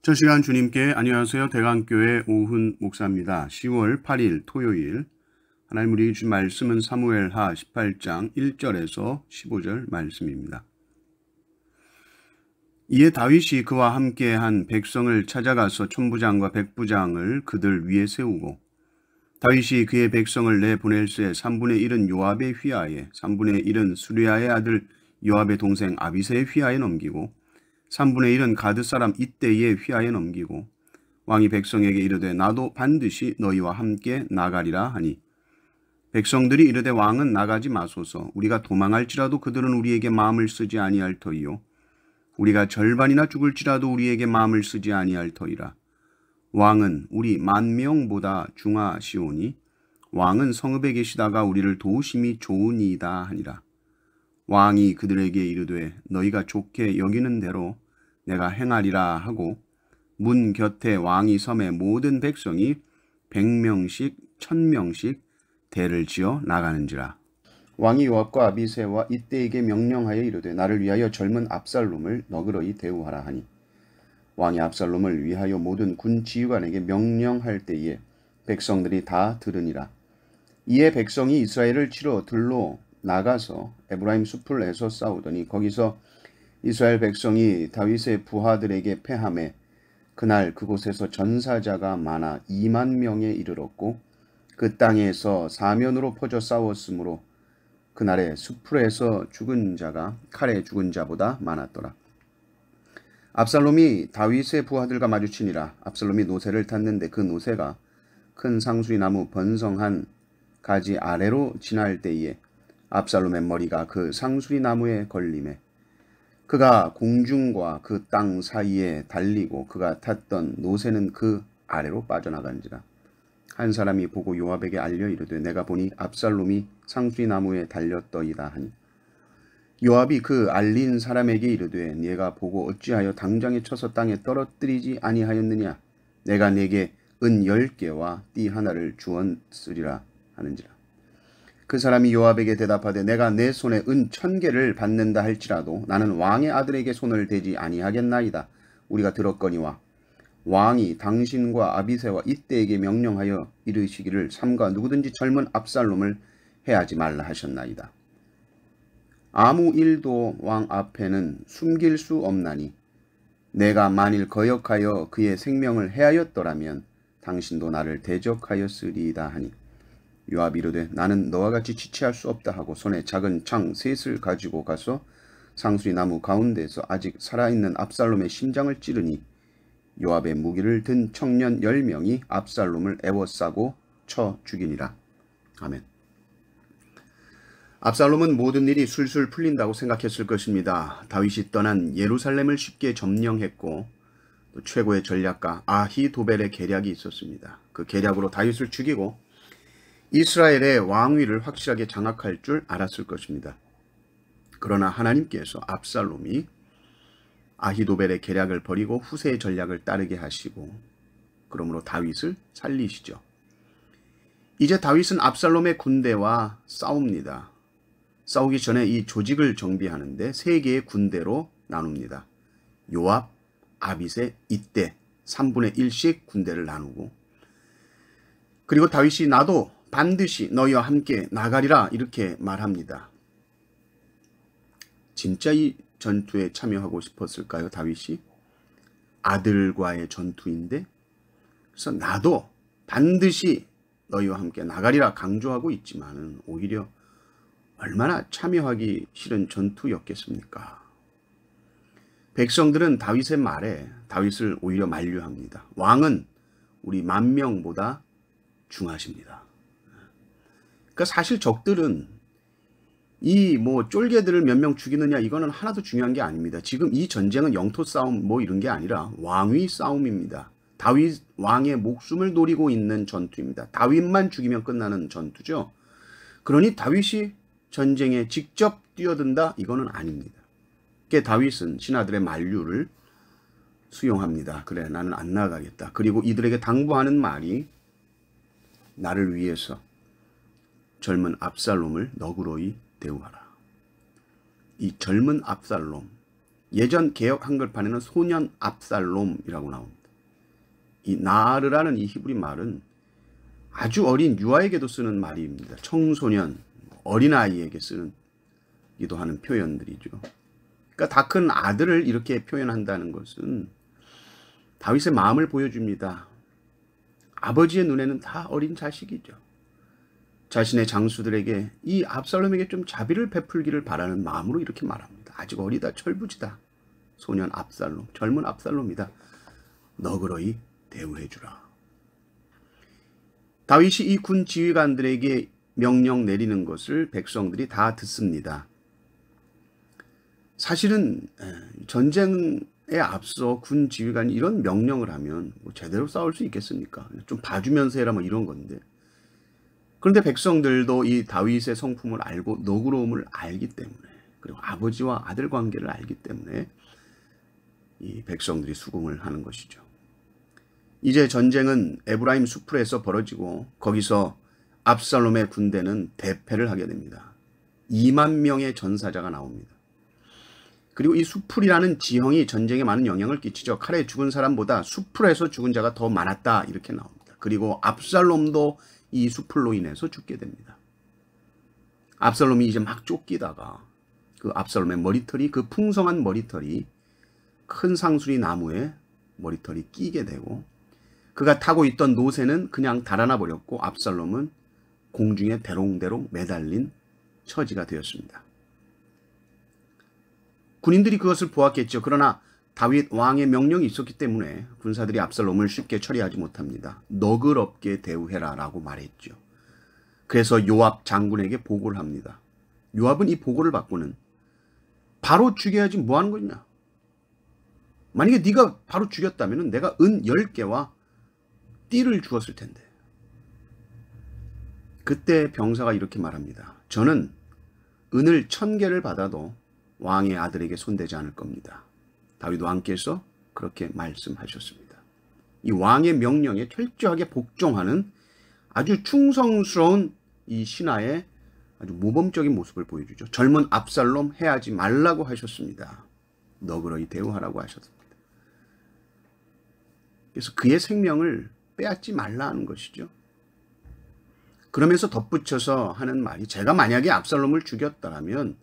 저 시간 주님께 안녕하세요. 대강교회 오훈 목사입니다. 10월 8일 토요일 하나님 우리 주신 말씀은 사무엘하 18장 1절에서 15절 말씀입니다. 이에 다윗이 그와 함께한 백성을 찾아가서 천부장과 백부장을 그들 위에 세우고 다윗이 그의 백성을 내보낼새 3분의 1은 요압의 휘하에 3분의 1은 수리아의 아들 요압의 동생 아비새의 휘하에 넘기고 3분의 1은 가드 사람 이때의 휘하에 넘기고 왕이 백성에게 이르되 나도 반드시 너희와 함께 나가리라 하니 백성들이 이르되 왕은 나가지 마소서 우리가 도망할지라도 그들은 우리에게 마음을 쓰지 아니할 터이요 우리가 절반이나 죽을지라도 우리에게 마음을 쓰지 아니할 터이라 왕은 우리 10,000명보다 중하시오니 왕은 성읍에 계시다가 우리를 도우심이 좋으니이다 하니라. 왕이 그들에게 이르되 너희가 좋게 여기는 대로 내가 행하리라 하고 문 곁에 왕이 섬에 모든 백성이 100명씩 1000명씩 대를 지어 나가는지라. 왕이 요압과 아비새와 이때에게 명령하여 이르되 나를 위하여 젊은 압살롬을 너그러이 대우하라 하니 왕이 압살롬을 위하여 모든 군 지휘관에게 명령할 때에 백성들이 다 들으니라. 이에 백성이 이스라엘을 치러 들로 나가서 에브라임 숲을 에서 싸우더니 거기서 이스라엘 백성이 다윗의 부하들에게 패하매 그날 그곳에서 전사자가 많아 20,000명에 이르렀고 그 땅에서 사면으로 퍼져 싸웠으므로 그날에 숲풀에서 죽은 자가 칼에 죽은 자보다 많았더라. 압살롬이 다윗의 부하들과 마주치니라. 압살롬이 노새를 탔는데 그 노새가 큰 상수리 나무 번성한 가지 아래로 지날 때에 압살롬의 머리가 그 상수리 나무에 걸리매 그가 공중과 그 땅 사이에 달리고 그가 탔던 노새는 그 아래로 빠져나간지라. 한 사람이 보고 요압에게 알려 이르되 내가 보니 압살롬이 상수리 나무에 달렸더이다 하니 요압이 그 알린 사람에게 이르되 네가 보고 어찌하여 당장에 쳐서 땅에 떨어뜨리지 아니하였느냐 내가 네게 은 10개와 띠 하나를 주었으리라 하는지라. 그 사람이 요압에게 대답하되 내가 내 손에 은 1000개를 받는다 할지라도 나는 왕의 아들에게 손을 대지 아니하겠나이다. 우리가 들었거니와 왕이 당신과 아비새와 이때에게 명령하여 이르시기를 삼가 누구든지 젊은 압살롬을 해하지 말라 하셨나이다. 아무 일도 왕 앞에는 숨길 수 없나니 내가 만일 거역하여 그의 생명을 해하였더라면 당신도 나를 대적하였으리이다 하니 요압이 이르되 나는 너와 같이 지체할 수 없다 하고 손에 작은 창 셋을 가지고 가서 상수리 나무 가운데에서 아직 살아있는 압살롬의 심장을 찌르니 요압의 무기를 든 청년 10명이 압살롬을 에워싸고 쳐 죽이니라. 아멘. 압살롬은 모든 일이 술술 풀린다고 생각했을 것입니다. 다윗이 떠난 예루살렘을 쉽게 점령했고 또 최고의 전략가 아히도벨의 계략이 있었습니다. 그 계략으로 다윗을 죽이고 이스라엘의 왕위를 확실하게 장악할 줄 알았을 것입니다. 그러나 하나님께서 압살롬이 아히도벨의 계략을 버리고 후세의 전략을 따르게 하시고 그러므로 다윗을 살리시죠. 이제 다윗은 압살롬의 군대와 싸웁니다. 싸우기 전에 이 조직을 정비하는데 3개의 군대로 나눕니다. 요압, 아비새, 이때 3분의 1씩 군대를 나누고 그리고 다윗이 나도 반드시 너희와 함께 나가리라 이렇게 말합니다. 진짜 이 전투에 참여하고 싶었을까요? 다윗이? 아들과의 전투인데 그래서 나도 반드시 너희와 함께 나가리라 강조하고 있지만 오히려 얼마나 참여하기 싫은 전투였겠습니까? 백성들은 다윗의 말에 다윗을 오히려 만류합니다. 왕은 우리 10,000명보다 중하십니다. 그러니까 사실 적들은 이 쫄개들을 몇 명 죽이느냐 이거는 하나도 중요한 게 아닙니다. 지금 이 전쟁은 영토 싸움 이런 게 아니라 왕위 싸움입니다. 다윗 왕의 목숨을 노리고 있는 전투입니다. 다윗만 죽이면 끝나는 전투죠. 그러니 다윗이 전쟁에 직접 뛰어든다 이거는 아닙니다. 다윗은 신하들의 만류를 수용합니다. 그래, 나는 안 나가겠다. 그리고 이들에게 당부하는 말이 나를 위해서 젊은 압살롬을 너그러이 대우하라. 이 젊은 압살롬, 예전 개역 한글판에는 소년 압살롬이라고 나옵니다. 이 나르라는 이 히브리 말은 아주 어린 유아에게도 쓰는 말입니다. 청소년, 어린아이에게 쓰는 기도 하는 표현들이죠. 그러니까 다 큰 아들을 이렇게 표현한다는 것은 다윗의 마음을 보여줍니다. 아버지의 눈에는 다 어린 자식이죠. 자신의 장수들에게 이 압살롬에게 좀 자비를 베풀기를 바라는 마음으로 이렇게 말합니다. 아직 어리다, 철부지다. 소년 압살롬, 젊은 압살롬이다. 너그러이 대우해주라. 다윗이 이 군 지휘관들에게 명령 내리는 것을 백성들이 다 듣습니다. 사실은 전쟁에 앞서 군 지휘관이 이런 명령을 하면 뭐 제대로 싸울 수 있겠습니까? 좀 봐주면서 해라 뭐 이런 건데. 그런데 백성들도 이 다윗의 성품을 알고 너그러움을 알기 때문에, 그리고 아버지와 아들 관계를 알기 때문에 이 백성들이 수긍을 하는 것이죠. 이제 전쟁은 에브라임 수풀에서 벌어지고 거기서 압살롬의 군대는 대패를 하게 됩니다. 2만 명의 전사자가 나옵니다. 그리고 이 수풀이라는 지형이 전쟁에 많은 영향을 끼치죠. 칼에 죽은 사람보다 수풀에서 죽은 자가 더 많았다 이렇게 나옵니다. 그리고 압살롬도 이 수풀로 인해서 죽게 됩니다. 압살롬이 이제 막 쫓기다가 그 압살롬의 머리털이, 그 풍성한 머리털이 큰 상수리 나무에 머리털이 끼게 되고, 그가 타고 있던 노새는 그냥 달아나 버렸고 압살롬은 공중에 대롱대롱 매달린 처지가 되었습니다. 군인들이 그것을 보았겠죠. 그러나 다윗 왕의 명령이 있었기 때문에 군사들이 압살롬을 쉽게 처리하지 못합니다. 너그럽게 대우해라 라고 말했죠. 그래서 요압 장군에게 보고를 합니다. 요압은 이 보고를 받고는 바로 죽여야지 뭐 하는 거냐. 만약에 네가 바로 죽였다면 내가 은 10개와 띠를 주었을 텐데. 그때 병사가 이렇게 말합니다. 저는 은을 1000개를 받아도 왕의 아들에게 손대지 않을 겁니다. 다윗 왕께서 그렇게 말씀하셨습니다. 이 왕의 명령에 철저하게 복종하는 아주 충성스러운 이 신하의 아주 모범적인 모습을 보여주죠. 젊은 압살롬 해하지 말라고 하셨습니다. 너그러이 대우하라고 하셨습니다. 그래서 그의 생명을 빼앗지 말라 하는 것이죠. 그러면서 덧붙여서 하는 말이, 제가 만약에 압살롬을 죽였다면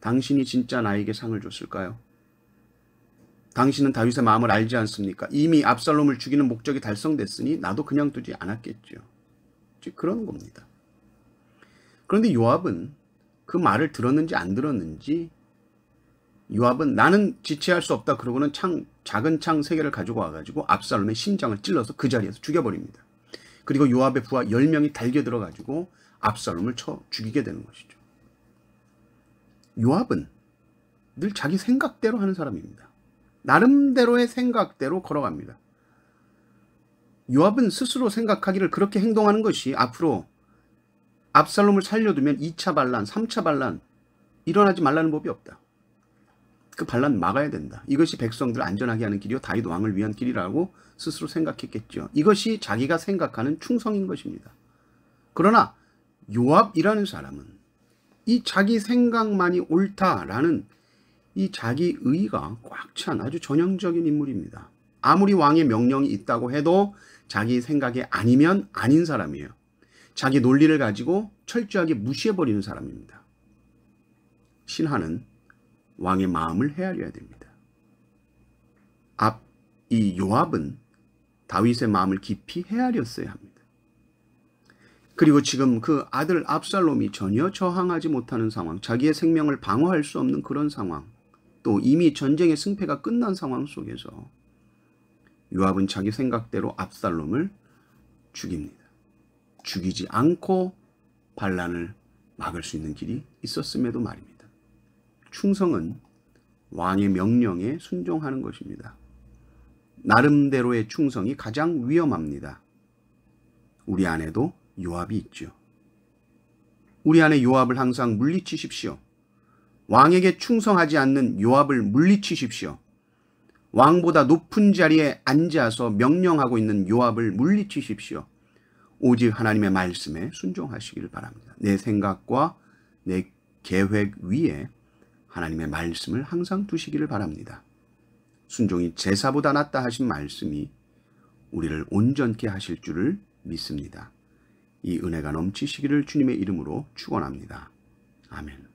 당신이 진짜 나에게 상을 줬을까요? 당신은 다윗의 마음을 알지 않습니까? 이미 압살롬을 죽이는 목적이 달성됐으니 나도 그냥 두지 않았겠죠. 즉 그런 겁니다. 그런데 요압은 그 말을 들었는지 안 들었는지, 요압은 나는 지체할 수 없다 그러고는 작은 창 3개를 가지고 와가지고 압살롬의 심장을 찔러서 그 자리에서 죽여버립니다. 그리고 요압의 부하 10명이 달겨 들어가지고 압살롬을 쳐 죽이게 되는 것이죠. 요압은 늘 자기 생각대로 하는 사람입니다. 나름대로의 생각대로 걸어갑니다. 요압은 스스로 생각하기를 그렇게 행동하는 것이 앞으로 압살롬을 살려두면 2차 반란, 3차 반란 일어나지 말라는 법이 없다. 그 반란 막아야 된다. 이것이 백성들을 안전하게 하는 길이요 다윗 왕을 위한 길이라고 스스로 생각했겠죠. 이것이 자기가 생각하는 충성인 것입니다. 그러나 요압이라는 사람은 이 자기 생각만이 옳다라는 이 자기 의의가 꽉 찬 아주 전형적인 인물입니다. 아무리 왕의 명령이 있다고 해도 자기 생각이 아니면 아닌 사람이에요. 자기 논리를 가지고 철저하게 무시해버리는 사람입니다. 신하는 왕의 마음을 헤아려야 됩니다. 이 요압은 다윗의 마음을 깊이 헤아렸어야 합니다. 그리고 지금 그 아들 압살롬이 전혀 저항하지 못하는 상황, 자기의 생명을 방어할 수 없는 그런 상황, 또 이미 전쟁의 승패가 끝난 상황 속에서 요압은 자기 생각대로 압살롬을 죽입니다. 죽이지 않고 반란을 막을 수 있는 길이 있었음에도 말입니다. 충성은 왕의 명령에 순종하는 것입니다. 나름대로의 충성이 가장 위험합니다. 우리 안에도 요압이 있죠. 우리 안에 요압을 항상 물리치십시오. 왕에게 충성하지 않는 요압을 물리치십시오. 왕보다 높은 자리에 앉아서 명령하고 있는 요압을 물리치십시오. 오직 하나님의 말씀에 순종하시기를 바랍니다. 내 생각과 내 계획 위에 하나님의 말씀을 항상 두시기를 바랍니다. 순종이 제사보다 낫다 하신 말씀이 우리를 온전케 하실 줄을 믿습니다. 이 은혜가 넘치시기를 주님의 이름으로 축원합니다. 아멘.